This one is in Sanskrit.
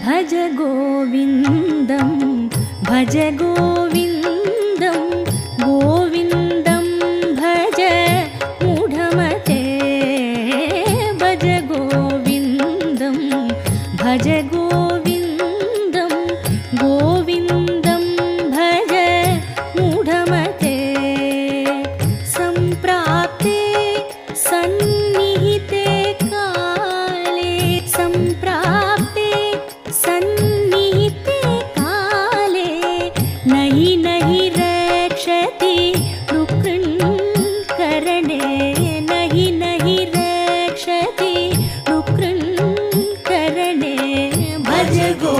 भज गोविन्दं भज गोविन्दं गोविन्दं भज मूढमते भज गोविन्दं भज गोविन्दं गोविन्दं भज मूढमते सम्प्राप्ते सन्निहिते काले सम्प्राप्ते सन्निहिते काले नहि नहि रक्षति डुक्कृन्करणे नहि नहि रक्षति डुक्कृन्करणे भज गो